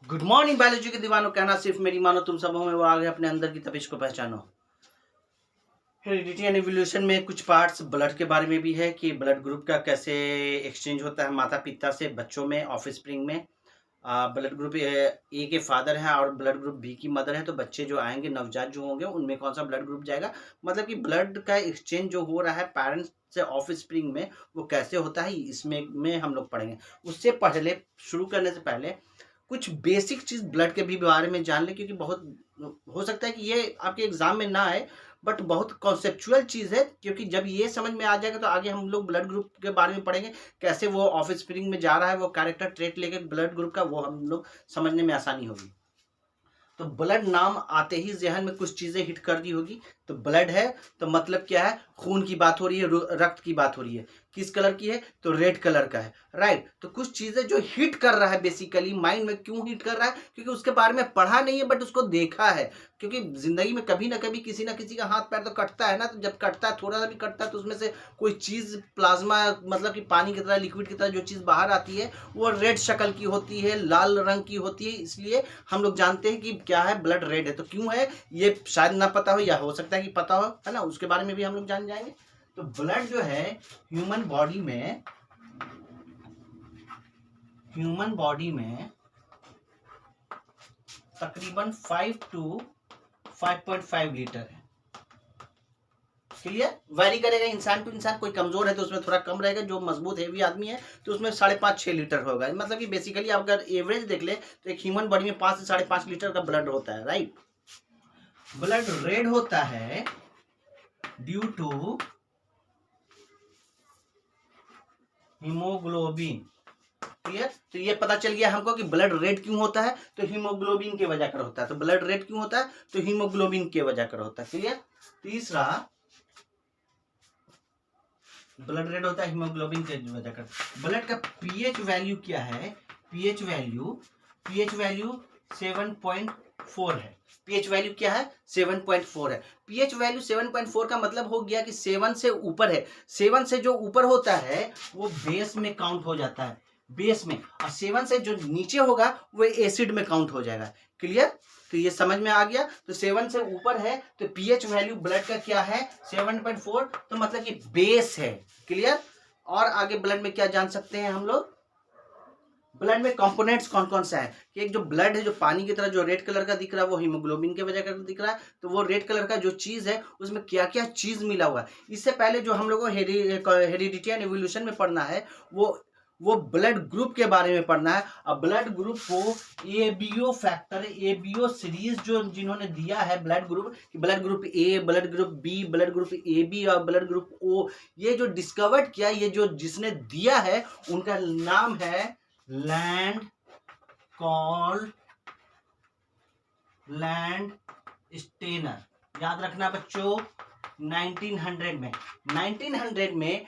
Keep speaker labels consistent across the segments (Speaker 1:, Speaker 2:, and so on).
Speaker 1: Good morning biology के दीवानों, कहना सिर्फ मेरी मानो, तुम सब में वो आगे अपने अंदर की तपिश को पहचानो। हेरिडिटी एंड इवोल्यूशन में कुछ पार्ट्स ब्लड के बारे में भी है कि ब्लड ग्रुप का कैसे एक्सचेंज होता है माता पिता से बच्चों में ऑफस्प्रिंग में। ब्लड ग्रुप ए के फादर हैं और ब्लड ग्रुप बी की मदर है, तो बच्चे जो आएंगे नवजात जो होंगे उनमें कौन सा ब्लड ग्रुप जाएगा, मतलब कि ब्लड का एक्सचेंज जो हो रहा है पेरेंट्स से ऑफस्प्रिंग में वो कैसे होता है, इसमें हम लोग पढ़ेंगे। उससे पहले शुरू करने से पहले कुछ बेसिक चीज़ ब्लड के भी बारे में जान लें, क्योंकि बहुत हो सकता है कि ये आपके एग्जाम में ना आए, बट बहुत कॉन्सेप्चुअल चीज़ है। क्योंकि जब ये समझ में आ जाएगा तो आगे हम लोग ब्लड ग्रुप के बारे में पढ़ेंगे, कैसे वो ऑफस्प्रिंग में जा रहा है, वो कैरेक्टर ट्रेट लेके ब्लड ग्रुप का, वो हम लोग समझने में आसानी होगी। तो ब्लड नाम आते ही जहन में कुछ चीज़ें हिट कर दी होगी। तो ब्लड है तो मतलब क्या है, खून की बात हो रही है, रक्त की बात हो रही है। किस कलर की है, तो रेड कलर का है, राइट। तो कुछ चीज़ें जो हिट कर रहा है बेसिकली माइंड में, क्यों हिट कर रहा है, क्योंकि उसके बारे में पढ़ा नहीं है बट उसको देखा है। क्योंकि जिंदगी में कभी ना कभी किसी ना किसी का हाथ पैर तो कटता है ना, तो जब कटता है थोड़ा सा भी कटता है तो उसमें से कोई चीज़ प्लाज्मा, मतलब कि पानी की तरह, लिक्विड की तरह जो चीज़ बाहर आती है वो रेड शक्ल की होती है, लाल रंग की होती है। इसलिए हम लोग जानते हैं कि क्या है, ब्लड रेड है। तो क्यों है ये शायद ना पता हो, या हो सकता है कि पता हो, है ना, उसके बारे में भी हम लोग जान जाएंगे। तो ब्लड जो है ह्यूमन बॉडी में तकरीबन 5 to 5.5 लीटर है। क्लियर, वेरी करेगा इंसान टू इंसान। कोई कमजोर है तो उसमें थोड़ा कम रहेगा, जो मजबूत हेवी आदमी है तो उसमें 5.5-6 लीटर होगा। मतलब कि बेसिकली आप अगर एवरेज देख ले तो एक ह्यूमन बॉडी में 5 से 5.5 लीटर का ब्लड होता है, राइट। ब्लड रेड होता है ड्यू टू हीमोग्लोबिन। क्लियर, तो ये पता चल गया हमको कि ब्लड रेड क्यों होता है, तो हीमोग्लोबिन के वजह कर होता है। तो ब्लड रेड क्यों होता है, तो हीमोग्लोबिन के वजह कर होता है। क्लियर। तीसरा, ब्लड रेड होता है हीमोग्लोबिन के वजह कर। ब्लड का पीएच वैल्यू क्या है, पीएच वैल्यू 7.4 है। पीएच वैल्यू क्या है, 7.4 है। पीएच वैल्यू 7.4 का मतलब हो गया कि 7 से ऊपर है। 7 से जो ऊपर होता है वो बेस में काउंट हो जाता है, बेस में। और 7 से जो नीचे होगा वो एसिड में काउंट हो जाएगा। क्लियर, तो ये समझ में आ गया। तो 7 से ऊपर है तो पीएच वैल्यू ब्लड का क्या है, 7.4, तो मतलब कि बेस है। क्लियर। और आगे ब्लड में क्या जान सकते हैं हम लोग, ब्लड में कंपोनेंट्स कौन कौन सा है, कि एक जो ब्लड है जो पानी की तरह जो रेड कलर का दिख रहा है वो हीमोग्लोबिन के वजह का दिख रहा है। तो वो रेड कलर का जो चीज है उसमें क्या क्या चीज मिला हुआ है। इससे पहले जो हम लोग को हेरिडिटी एंड इवोल्यूशन में पढ़ना है वो ब्लड ग्रुप के बारे में पढ़ना है। अब ब्लड ग्रुप को एबीओ फैक्टर, एबीओ सीरीज जो जिन्होंने दिया है blood group, blood group A, blood group B, blood group A B और ब्लड ग्रुप ओ, ये जो डिस्कवर्ड किया, ये जो जिसने दिया है उनका नाम है लैंड स्टेनर। याद रखना बच्चों, 1900 में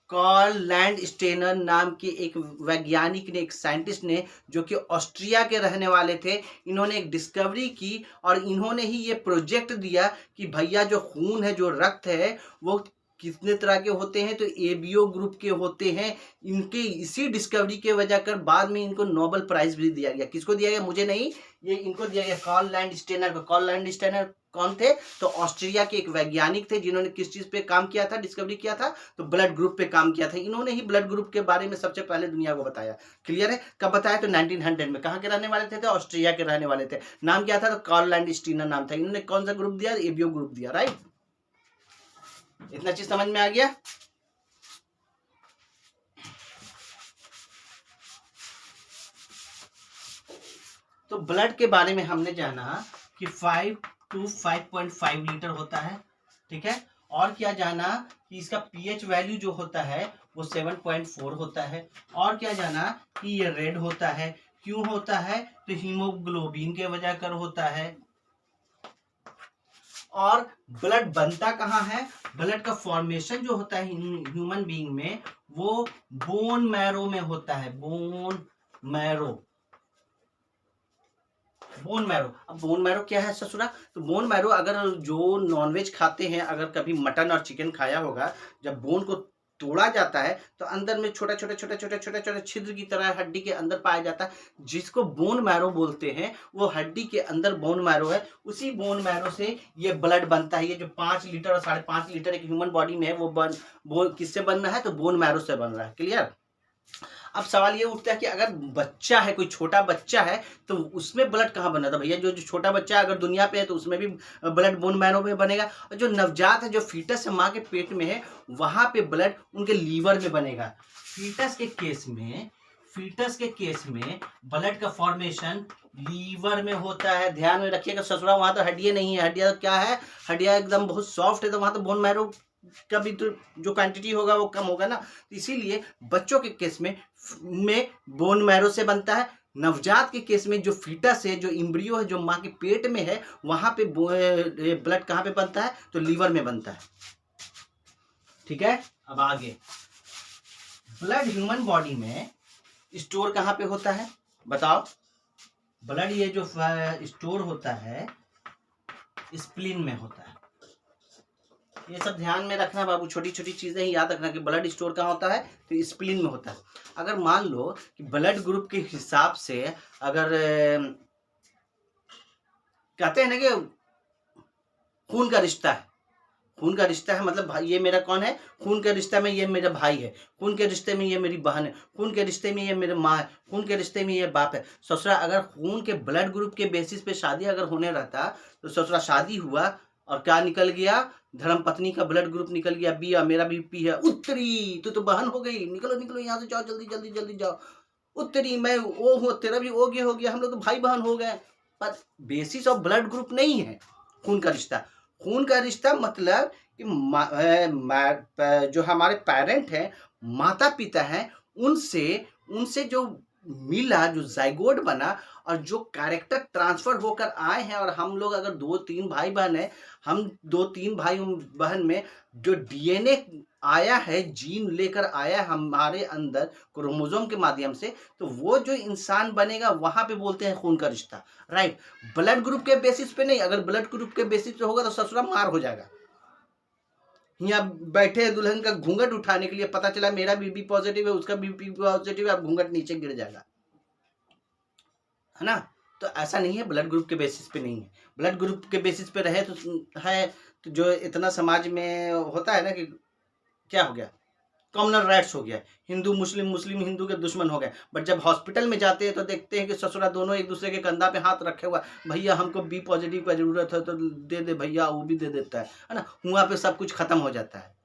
Speaker 1: कार्ल लैंड स्टेनर नाम के एक वैज्ञानिक ने, एक साइंटिस्ट ने, जो कि ऑस्ट्रिया के रहने वाले थे, इन्होंने एक डिस्कवरी की और इन्होंने ही ये प्रोजेक्ट दिया कि भैया जो खून है, जो रक्त है, वो कितने तरह के होते हैं, तो एबीओ ग्रुप के होते हैं। इनके इसी डिस्कवरी के वजह कर बाद में इनको नोबेल प्राइज भी दिया गया। किसको दिया गया, मुझे नहीं, ये इनको दिया गया, कार्ल लैंड स्टेनर को। कार्ल लैंड स्टेनर कौन थे, तो ऑस्ट्रिया के एक वैज्ञानिक थे जिन्होंने किस चीज पे काम किया था, डिस्कवरी किया था, तो ब्लड ग्रुप पे काम किया था। इन्होंने ही ब्लड ग्रुप के बारे में सबसे पहले दुनिया को बताया। क्लियर है, कब बताया, तो 1900 में। कहाँ के रहने वाले थे, तो ऑस्ट्रिया के रहने वाले थे। नाम क्या था, तो कार्ल लैंड स्टेनर नाम था। इन्होंने कौन सा ग्रुप दिया, एबीओ ग्रुप दिया, राइट। इतना चीज समझ में आ गया। तो ब्लड के बारे में हमने जाना कि 5 to 5.5 लीटर होता है, ठीक है। और क्या जाना कि इसका पीएच वैल्यू जो होता है वो 7.4 होता है। और क्या जाना कि ये रेड होता है। क्यों होता है, तो हीमोग्लोबिन के वजह कर होता है। और ब्लड बनता कहाँ है, ब्लड का फॉर्मेशन जो होता है ह्यूमन बीइंग में वो बोन मैरो में होता है। Bone marrow. अब बोन मैरो क्या है ससुरा, तो बोन मैरो, अगर जो नॉनवेज खाते हैं, अगर कभी मटन और चिकन खाया होगा, जब बोन को तोड़ा जाता है तो अंदर में छोटे छोटे छोटे छोटे छोटे छोटे छिद्र की तरह हड्डी के अंदर पाया जाता है, जिसको बोन मैरो बोलते हैं। वो हड्डी के अंदर बोन मैरो है, उसी बोन मैरो से ये ब्लड बनता है। ये जो 5 लीटर और 5.5 लीटर एक ह्यूमन बॉडी में है, वो किससे बन रहा है? तो बोन मैरो से बन रहा है। क्लियर? अब सवाल ये उठता है कि अगर बच्चा है, कोई छोटा बच्चा है, तो उसमें ब्लड कहाँ बना था भैया? जो छोटा बच्चा अगर दुनिया पे है तो उसमें भी ब्लड बोन मैरो में बनेगा, और जो नवजात है, जो फीटस है, माँ के पेट में है, वहां पे ब्लड उनके लीवर में बनेगा। फीटस के केस में ब्लड का फॉर्मेशन लीवर में होता है। ध्यान में रखिएगा ससुरा, वहां तो हड्डियां नहीं है। हड्डियां क्या है? हड्डियां एकदम बहुत सॉफ्ट है, तो वहां तो बोन मैरो का भी तो जो क्वांटिटी होगा वो कम होगा ना। तो इसीलिए बच्चों के केस में बोन मैरो से बनता है। नवजात के केस में जो फीटस है, जो इम्ब्रियो है, जो माँ के पेट में है, वहां पे ब्लड कहाँ पे बनता है? तो लीवर में बनता है। ठीक है, अब आगे ब्लड ह्यूमन बॉडी में स्टोर कहाँ पे होता है? बताओ। ब्लड ये जो स्टोर होता है स्प्लीन में होता है। ये सब ध्यान में रखना बाबू, छोटी छोटी चीजें ही याद रखना कि ब्लड स्टोर कहाँ होता है? तो स्प्लीन में होता है। अगर मान लो कि ब्लड ग्रुप के हिसाब से अगर कहते हैं ना कि खून का रिश्ता है, खून का रिश्ता है मतलब भाई ये मेरा कौन है? खून के रिश्ते में ये मेरा भाई है, खून के रिश्ते में ये मेरी बहन है, खून के रिश्ते में ये मेरे माँ है, खून के रिश्ते में ये बाप है। ससुरा अगर खून के ब्लड ग्रुप के बेसिस पे शादी अगर होने रहता तो ससुरा शादी हुआ और क्या निकल गया? धर्म पत्नी का ब्लड ग्रुप निकल गया बी, मेरा भी पी है। उत्तरी तो बहन हो गई, निकलो निकलो यहाँ से, जाओ जल्दी जल्दी जल्दी जाओ। उत्तरी मैं ओ हूँ, तेरा भी ओ हो गया, हम लोग तो भाई बहन हो गए। पर बेसिस ऑफ ब्लड ग्रुप नहीं है खून का रिश्ता। खून का रिश्ता मतलब कि जो हमारे पेरेंट हैं, माता पिता हैं, उनसे जो मिला, जो जाइगोट बना, और जो कैरेक्टर ट्रांसफर होकर आए हैं। और हम लोग अगर 2-3 भाई बहन है, हम 2-3 भाई बहन में जो डीएनए आया है, जीन लेकर आया है हमारे अंदर क्रोमोसोम के माध्यम से, तो वो जो इंसान बनेगा वहां पे बोलते हैं खून का रिश्ता। राइट? ब्लड ग्रुप के बेसिस पे नहीं। अगर ब्लड ग्रुप के बेसिस पे होगा तो ससुरा मार हो जाएगा। यहाँ बैठे दुल्हन का घूंघट उठाने के लिए पता चला मेरा बीबी पॉजिटिव है, उसका बीबी पॉजिटिव है, अब घूंघट नीचे गिर जाएगा, है ना? तो ऐसा नहीं है, ब्लड ग्रुप के बेसिस पे नहीं है। ब्लड ग्रुप के बेसिस पे रहे तो है, तो जो इतना समाज में होता है ना कि क्या हो गया? कॉमनल राइट्स हो गया, हिंदू मुस्लिम, मुस्लिम हिंदू के दुश्मन हो गए। बट जब हॉस्पिटल में जाते हैं तो देखते हैं कि ससुरा दोनों एक दूसरे के कंधा पे हाथ रखे हुआ, भैया हमको बी पॉजिटिव का जरूरत है तो दे दे भैया, वो भी दे देता है ना? वहाँ पे सब कुछ खत्म हो जाता है।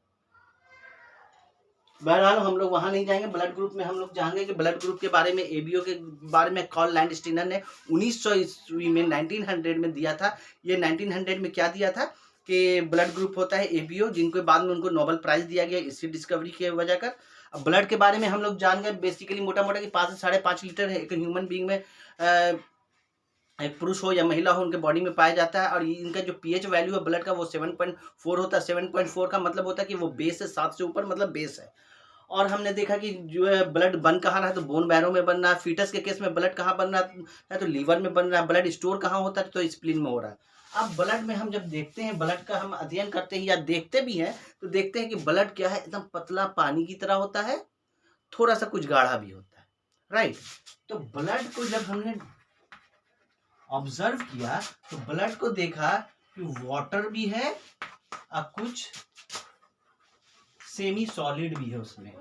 Speaker 1: बहरहाल हम लोग वहां नहीं जाएंगे। ब्लड ग्रुप में हम लोग जानेंगे कि ब्लड ग्रुप के बारे में, एबीओ के बारे में कार्ल लैंडस्टीनर ने 1900 ईस्वी में 1900 में दिया था। ये 1900 में क्या दिया था कि ब्लड ग्रुप होता है एबीओ, जिनको बाद में उनको नोबेल प्राइज दिया गया इसकी डिस्कवरी की वजह कर। अब ब्लड के बारे में हम लोग जान गए बेसिकली मोटा मोटा कि 5 से 5.5 लीटर है एक ह्यूमन बींग में, एक पुरुष हो या महिला हो, उनके बॉडी में पाया जाता है। और इनका जो पीएच वैल्यू है ब्लड का वो 7.4 होता है। 7.4 का मतलब होता है कि वो बेस है, 7 से ऊपर मतलब बेस है। और हमने देखा कि जो है ब्लड बन कहाँ रहा है? तो बोन मैरो में बन रहा है। फीटस के केस में ब्लड कहाँ बन रहा है? तो लीवर में बन रहा है। ब्लड स्टोर कहाँ होता है? तो स्प्लीन में हो रहा है। अब ब्लड में हम जब देखते हैं, ब्लड का हम अध्ययन करते हैं या देखते भी हैं, तो देखते हैं कि ब्लड क्या है? एकदम पतला पानी की तरह होता है, थोड़ा सा कुछ गाढ़ा भी होता है। राइट? तो ब्लड को जब हमने ऑब्जर्व किया तो ब्लड को देखा कि वाटर भी है और कुछ सेमी सॉलिड भी है उसमें।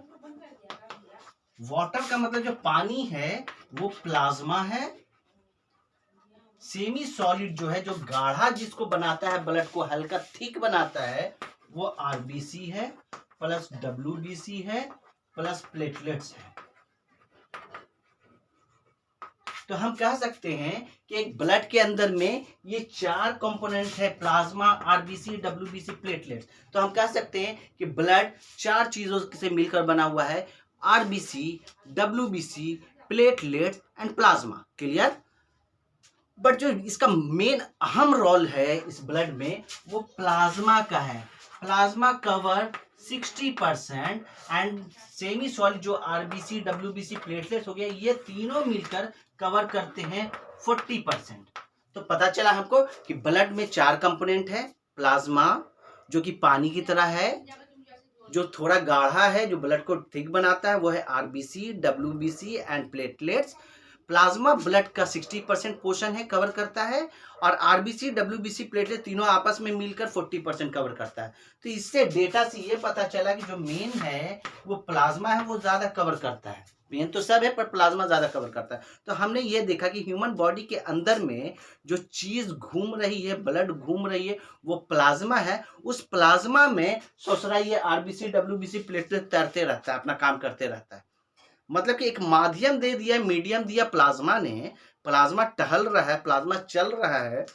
Speaker 1: वाटर का मतलब जो पानी है वो प्लाज्मा है। सेमी सॉलिड जो है, जो गाढ़ा जिसको बनाता है, ब्लड को हल्का थिक बनाता है, वो आरबीसी है प्लस डब्ल्यूबीसी है प्लस प्लेटलेट्स है। तो हम कह सकते हैं कि एक ब्लड के अंदर में ये 4 कंपोनेंट है, प्लाज्मा, आरबीसी, डब्ल्यूबीसी, प्लेटलेट्स। तो हम कह सकते हैं कि ब्लड 4 चीजों से मिलकर बना हुआ है, RBC, WBC, platelets and plasma. Clear? But जो इसका मेन अहम रोल है इस ब्लड में वो प्लाज्मा का है। Plasma cover 60% and semi solid जो आरबीसी, डब्ल्यूबीसी, प्लेटलेट्स हो गया, ये तीनों मिलकर कवर करते हैं 40%। तो पता चला हमको कि ब्लड में 4 कंपोनेंट है। प्लाज्मा जो कि पानी की तरह है, जो थोड़ा गाढ़ा है, जो ब्लड को थिक बनाता है, वो है RBC, WBC and platelets. Plasma blood का 60% पोर्शन है, कवर करता है, और आरबीसी, डब्ल्यूबीसी, प्लेटलेट तीनों आपस में मिलकर 40% कवर करता है। तो इससे डेटा से ये पता चला कि जो मेन है वो प्लाज्मा है, वो ज्यादा कवर करता है। मेन तो सब है पर प्लाज्मा ज्यादा कवर करता है। तो हमने ये देखा कि ह्यूमन बॉडी के अंदर में जो चीज घूम रही है, ब्लड घूम रही है, वो प्लाज्मा है। उस प्लाज्मा में सोचरा ये आरबीसी, डब्ल्यूबीसी, प्लेटलेट तैरते रहता है, अपना काम करते रहता है। मतलब कि एक माध्यम दे दिया, मीडियम दिया प्लाज्मा ने। प्लाज्मा टहल रहा है, प्लाज्मा चल रहा है,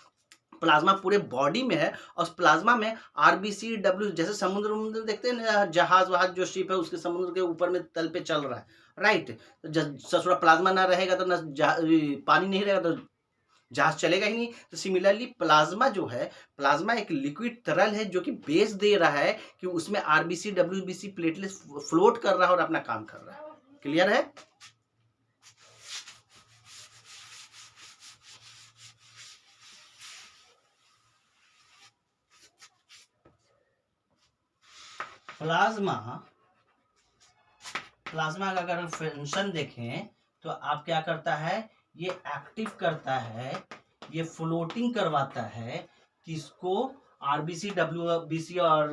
Speaker 1: प्लाज्मा पूरे बॉडी में है, और उस प्लाज्मा में आरबीसी, डब्ल्यू, जैसे समुद्र वमुद्र देखते हैं ना, जहाज वहाज जो शिप है उसके समुद्र के ऊपर में तल पे चल रहा है, राइट। तो ससुरा प्लाज्मा ना रहेगा तो ना पानी नहीं रहेगा तो जहाज चलेगा ही नहीं। तो सिमिलरली प्लाज्मा जो है, प्लाज्मा एक लिक्विड तरल है जो कि बेस दे रहा है कि उसमें आरबीसी, डब्ल्यूबीसी, प्लेटलेट फ्लोट कर रहा है और अपना काम कर रहा है। क्लियर है? प्लाज्मा का अगर फंक्शन देखें तो आप क्या करता है, ये एक्टिव करता है, ये फ्लोटिंग करवाता है किसको, आरबीसी, डब्ल्यूबीसी और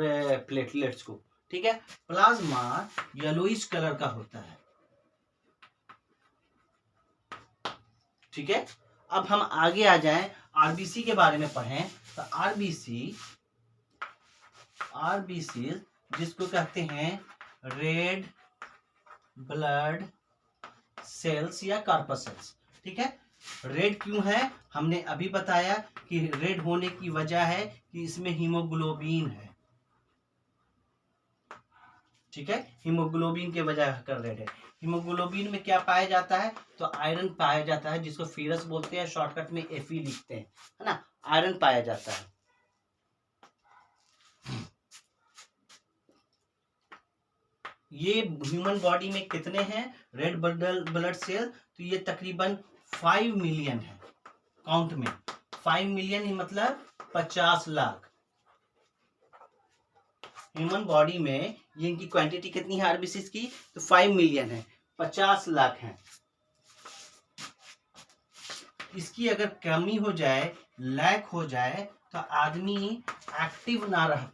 Speaker 1: प्लेटलेट्स को। ठीक है। प्लाज्मा येलोइश कलर का होता है। ठीक है। अब हम आगे आ जाएं, आरबीसी के बारे में पढ़ें। तो आरबीसी जिसको कहते हैं रेड ब्लड सेल्स या कॉर्पसेल्स। ठीक है। रेड क्यों है, हमने अभी बताया कि रेड होने की वजह है कि इसमें हीमोग्लोबिन है। ठीक है। हीमोग्लोबिन के वजह कर रेड है। हीमोग्लोबिन में क्या पाया जाता है, तो आयरन पाया जाता है, जिसको फेरस बोलते हैं, शॉर्टकट में एफई लिखते हैं, है ना। आयरन पाया जाता है। ये ह्यूमन बॉडी में कितने हैं रेड ब्लड सेल, तो ये तकरीबन 5 मिलियन है काउंट में। 5 मिलियन ही मतलब 50 लाख। ह्यूमन बॉडी में ये इनकी क्वांटिटी कितनी है आरबीसीज की, तो 5 मिलियन है, 50 लाख है। इसकी अगर कमी हो जाए, लैक हो जाए, तो आदमी एक्टिव ना रह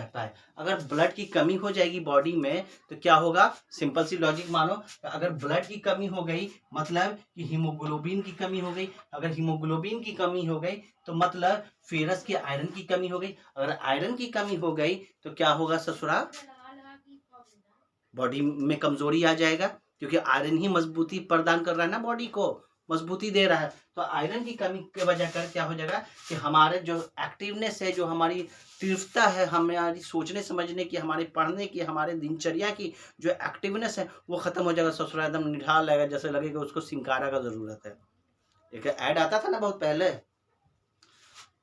Speaker 1: पाए, अगर ब्लड की कमी हो जाएगी बॉडी में तो क्या होगा, सिंपल सी लॉजिक मानो, अगर ब्लड की कमी हो गई मतलब कि हीमोग्लोबिन की कमी हो गई, अगर हीमोग्लोबिन की कमी हो गई तो मतलब फेरस की आयरन की कमी हो गई, अगर आयरन की कमी हो गई तो क्या होगा ससुरा, बॉडी में कमजोरी आ जाएगा, क्योंकि आयरन ही मजबूती प्रदान कर रहा है ना, बॉडी को मजबूती दे रहा है। तो आयरन की कमी के वजह कर क्या हो जाएगा कि हमारे जो एक्टिवनेस है, जो हमारी तीव्रता है, हमारी सोचने समझने की, हमारे पढ़ने की, हमारे दिनचर्या की जो एक्टिवनेस है वो खत्म हो जाएगा। ससुरा एकदम निढाल लगेगा, जैसे लगेगा उसको सिंकारा का जरूरत है। एक ऐड आता था ना बहुत पहले,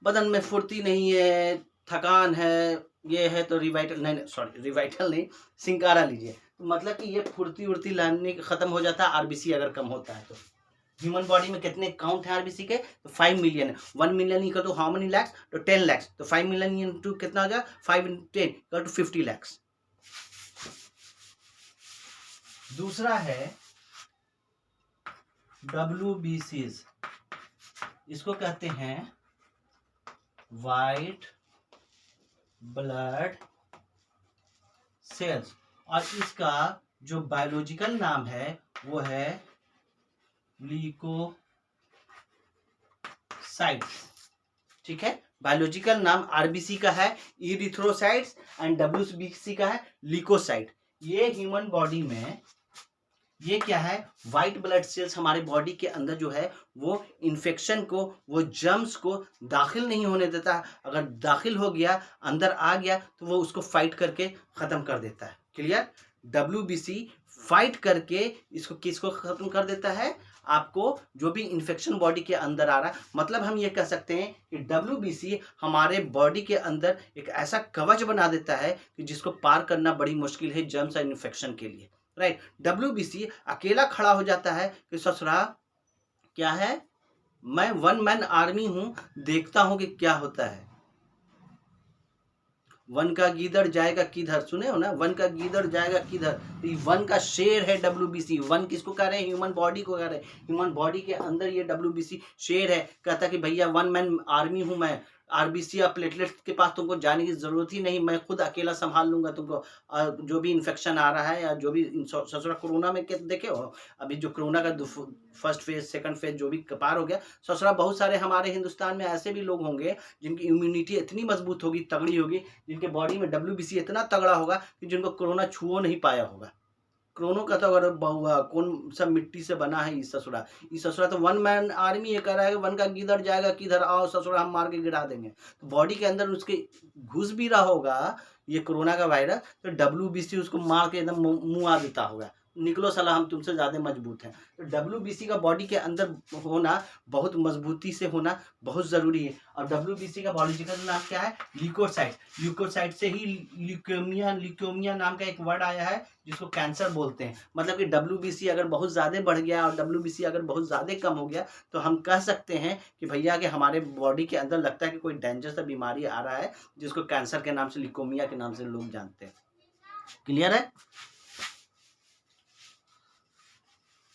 Speaker 1: बदन में फुर्ती नहीं है, थकान है, ये है तो रिवाइटल, नहीं सॉरी रिवाइटल नहीं, सिंकारा लीजिए। तो मतलब कि ये फुर्ती उर्ती लाने खत्म हो जाता है आरबीसी अगर कम होता है तो। ह्यूमन बॉडी में कितने काउंट है आरबीसी के, तो 5 मिलियन है। 1 million equal to how many lakhs, तो 10 लैक्स। तो 5 मिलियन इंटू कितना हो जाएगा, 5 इंटू 10 इक्वल टू 50 लैक्स। दूसरा है डब्ल्यूबीसीज, इसको कहते हैं वाइट ब्लड सेल्स, और इसका जो बायोलॉजिकल नाम है वो है ल्यूकोसाइट्स। ठीक है। बायोलॉजिकल नाम आरबीसी का है इरिथ्रोसाइट्स एंड डब्ल्यूबीसी का है ल्यूकोसाइट। ये ह्यूमन बॉडी में ये क्या है, व्हाइट ब्लड सेल्स हमारे बॉडी के अंदर जो है वो इन्फेक्शन को, वो जर्म्स को दाखिल नहीं होने देता। अगर दाखिल हो गया, अंदर आ गया, तो वो उसको फाइट करके खत्म कर देता है। क्लियर। डब्ल्यूबीसी फाइट करके इसको किसको खत्म कर देता है, आपको जो भी इन्फेक्शन बॉडी के अंदर आ रहा है। मतलब हम ये कह सकते हैं कि डब्ल्यूबीसी हमारे बॉडी के अंदर एक ऐसा कवच बना देता है कि जिसको पार करना बड़ी मुश्किल है जर्म्स और इन्फेक्शन के लिए, राइट। डब्ल्यूबीसी अकेला खड़ा हो जाता है कि ससुरा क्या है, मैं 1 मैन आर्मी हूं, देखता हूं कि क्या होता है। वन का गीदड़ जाएगा किधर, सुने हो ना, वन का गीदड़ जाएगा किधर। तो ये वन का शेर है WBC। वन किसको कह रहे हैं, ह्यूमन बॉडी को कह रहे हैं। ह्यूमन बॉडी के अंदर ये WBC शेर है। कहता कि भैया वन मैन आर्मी हूँ मैं, RBC या प्लेटलेट्स के पास तुमको जाने की जरूरत ही नहीं, मैं खुद अकेला संभाल लूंगा तुमको। जो भी इन्फेक्शन आ रहा है या जो भी ससुरा कोरोना में देखे हो, अभी जो कोरोना का फर्स्ट फेज सेकंड फेज जो भी पार हो गया, ससुरा बहुत सारे हमारे हिंदुस्तान में ऐसे भी लोग होंगे जिनकी इम्यूनिटी इतनी मजबूत होगी, तगड़ी होगी, जिनके बॉडी में WBC इतना तगड़ा होगा कि जिनको कोरोना छुओ नहीं पाया होगा। क्रोनो का तो अगर बहुआ कौन सा मिट्टी से बना है इस ससुरा तो वन मैन आर्मी ये कह रहा है कि वन का गीदड़ जाएगा किधर, आओ ससुरा हम मार के गिरा देंगे। तो बॉडी के अंदर उसके घुस भी रहा होगा ये कोरोना का वायरस, तो WBC उसको मार के एकदम मुआ देता होगा, निकलो साला हम तुमसे ज्यादा मजबूत हैं। तो WBC का बॉडी के अंदर होना, बहुत मजबूती से होना बहुत जरूरी है। और WBC का बायोलॉजिकल नाम क्या है, ल्यूकोसाइट। ल्यूकोसाइट से ही ल्यूकोमिया नाम का एक वर्ड आया है जिसको कैंसर बोलते हैं। मतलब कि WBC अगर बहुत ज़्यादा बढ़ गया और WBC अगर बहुत ज़्यादा कम हो गया तो हम कह सकते हैं कि भैया कि हमारे बॉडी के अंदर लगता है कि कोई डेंजर सा बीमारी आ रहा है, जिसको कैंसर के नाम से, ल्यूकोमिया के नाम से लोग जानते हैं। क्लियर है।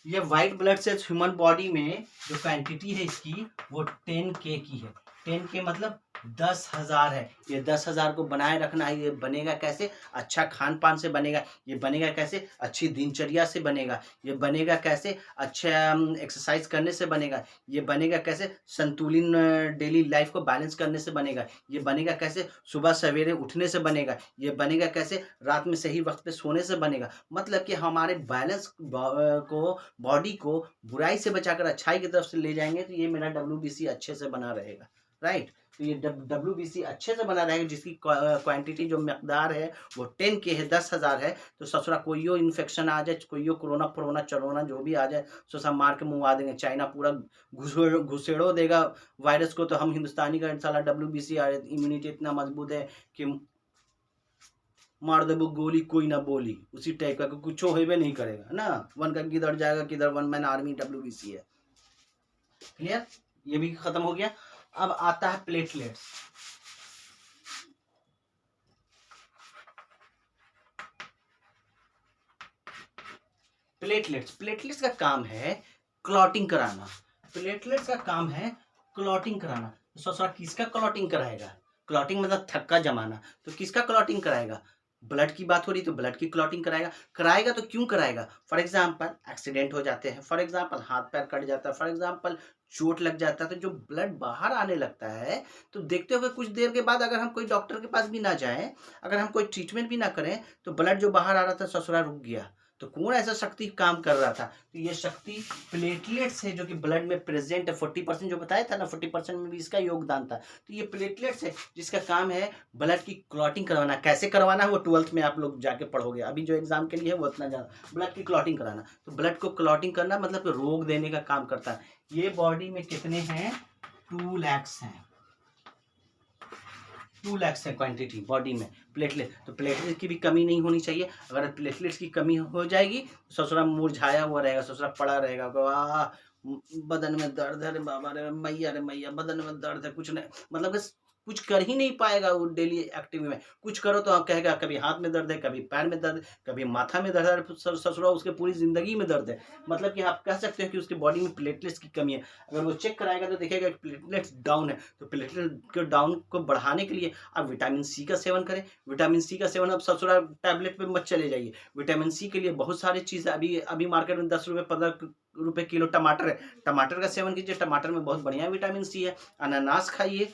Speaker 1: ये white blood cells human body में जो क्वांटिटी है इसकी वो 10K की है। 10K मतलब 10,000 है। ये 10,000 को बनाए रखना है। ये बनेगा कैसे, अच्छा खान पान से बनेगा। ये बनेगा कैसे, अच्छी दिनचर्या से बनेगा। ये बनेगा कैसे, अच्छा एक्सरसाइज करने से बनेगा। ये बनेगा कैसे, संतुलित डेली लाइफ को बैलेंस करने से बनेगा। ये बनेगा कैसे, सुबह सवेरे उठने से बनेगा। ये बनेगा कैसे, रात में सही वक्त पे सोने से बनेगा। मतलब कि हमारे बैलेंस को, बॉडी को बुराई से बचाकर अच्छाई की तरफ से ले जाएंगे तो ये मेरा WBC अच्छे से बना रहेगा। राइट। तो ये WBC अच्छे से बना रहेगा, जिसकी क्वांटिटी जो मकदार है वो 10K है, 10,000 है। तो ससुरा कोई इन्फेक्शन आ जाए, कोई कोरोना चरोना जो भी आ जाए, ससुरा मार के मुंह आ देंगे। चाइना पूरा घुसेड़ो देगा वायरस को, तो हम हिंदुस्तानी का इंशाल्लाह WBC इम्यूनिटी इतना मजबूत है कि मार देबो गोली कोई ना बोली, उसी टाइप का कुछ होबे नहीं करेगा ना। वन का किधर जाएगा किधर, वन मैन आर्मी WBC है। क्लियर, ये भी खत्म हो गया। अब आता है प्लेटलेट्स। प्लेटलेट्स का काम है क्लॉटिंग कराना। प्लेटलेट्स का काम है क्लॉटिंग कराना। तो ससुरा किसका क्लॉटिंग कराएगा, क्लॉटिंग मतलब थक्का जमाना, तो किसका क्लॉटिंग कराएगा, ब्लड की बात हो रही तो ब्लड की क्लॉटिंग कराएगा तो क्यों कराएगा। फॉर एग्जांपल एक्सीडेंट हो जाते हैं, फॉर एग्जांपल हाथ पैर कट जाता है, फॉर एग्जांपल चोट लग जाता है, तो जो ब्लड बाहर आने लगता है तो देखते हुए कुछ देर के बाद अगर हम कोई डॉक्टर के पास भी ना जाएं, अगर हम कोई ट्रीटमेंट भी ना करें, तो ब्लड जो बाहर आ रहा था ससुरा रुक गया। तो कौन ऐसा शक्ति काम कर रहा था, तो ये शक्ति प्लेटलेट्स है जो कि ब्लड में प्रेजेंट है। 40% जो बताया था ना, 40% में भी इसका योगदान था। तो ये प्लेटलेट्स है जिसका काम है ब्लड की क्लॉटिंग करवाना। कैसे करवाना है वो 12th में आप लोग जाके पढ़ोगे, अभी जो एग्जाम के लिए है वो इतना जाना। ब्लड की क्लॉटिंग कराना, तो ब्लड को क्लॉटिंग करना मतलब रोग देने का काम करता है। ये बॉडी में कितने हैं, 2 लाख हैं, 2 लाख है क्वांटिटी बॉडी में प्लेटलेट। तो प्लेटलेट की भी कमी नहीं होनी चाहिए। अगर प्लेटलेट्स की कमी हो जाएगी तो ससुरा मुरझाया हुआ रहेगा, ससुरा पड़ा रहेगा, बदन में दर्द है रे बाबा रे मैया बदन में दर्द है, कुछ नहीं, मतलब कुछ कर ही नहीं पाएगा वो डेली एक्टिव में। कुछ करो तो आप कहेगा कभी हाथ में दर्द है, कभी पैर में दर्द है, कभी माथा में दर्द है, ससुरा उसके पूरी जिंदगी में दर्द है। मतलब कि आप कह सकते हैं कि उसके बॉडी में प्लेटलेट्स की कमी है। अगर वो चेक कराएगा तो देखेगा कि प्लेटलेट्स डाउन है। तो प्लेटलेट के डाउन को बढ़ाने के लिए आप विटामिन सी का सेवन करें। विटामिन सी का सेवन, अब ससुरा टैबलेट पे मत चले जाइए। विटामिन सी के लिए बहुत सारी चीज़ें अभी मार्केट में 10 रुपये 15 रुपये किलो टमाटर है, टमाटर का सेवन कीजिए। टमाटर में बहुत बढ़िया विटामिन सी है। अनानास खाइए,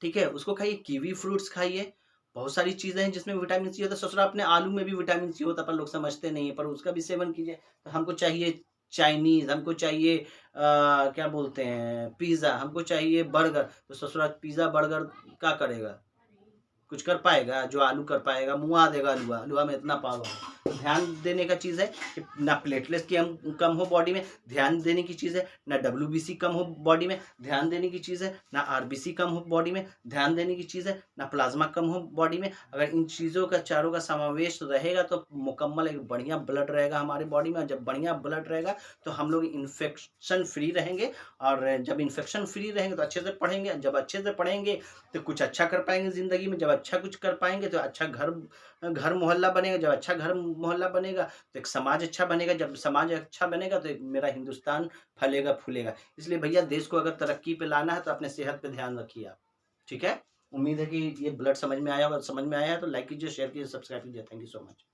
Speaker 1: ठीक है, उसको खाइए। कीवी फ्रूट्स खाइए, बहुत सारी चीज़ें हैं जिसमें विटामिन सी होता है। ससुरा अपने आलू में भी विटामिन सी होता है पर लोग समझते नहीं है, पर उसका भी सेवन कीजिए। तो हमको चाहिए चाइनीज़, हमको चाहिए क्या बोलते हैं पिज़्ज़ा, हमको चाहिए बर्गर। तो ससुरा पिज़्ज़ा बर्गर क्या करेगा, कुछ कर पाएगा, जो आलू कर पाएगा मुआ देगा। आलूआ में इतना पावर है। तो ध्यान देने का चीज़ है कि ना प्लेटलेट्स की कम हो बॉडी में, ध्यान देने की चीज़ है, ना WBC कम हो बॉडी में, ध्यान देने की चीज़ है, ना RBC कम हो बॉडी में, ध्यान देने की चीज़ है, ना प्लाज्मा कम हो बॉडी में। अगर इन चीज़ों का चारों का समावेश रहेगा तो मुकम्मल एक बढ़िया ब्लड रहेगा हमारे बॉडी में। जब बढ़िया ब्लड रहेगा तो हम लोग इन्फेक्शन फ्री रहेंगे, और जब इन्फेक्शन फ्री रहेंगे तो अच्छे से पढ़ेंगे, जब अच्छे से पढ़ेंगे तो कुछ अच्छा कर पाएंगे ज़िंदगी में, जब अच्छा कुछ कर पाएँगे तो अच्छा घर घर मोहल्ला बनेगा, जब अच्छा घर मोहल्ला बनेगा तो एक समाज अच्छा बनेगा, जब समाज अच्छा बनेगा तो एक मेरा हिंदुस्तान फलेगा-फूलेगा। इसलिए भैया देश को अगर तरक्की पे लाना है तो अपने सेहत पे ध्यान रखिए आप, ठीक है? उम्मीद है कि ये ब्लड समझ में आया होगा, समझ में आया है तो लाइक कीजिए, शेयर कीजिए, सब्सक्राइब कीजिए। Thank you so much.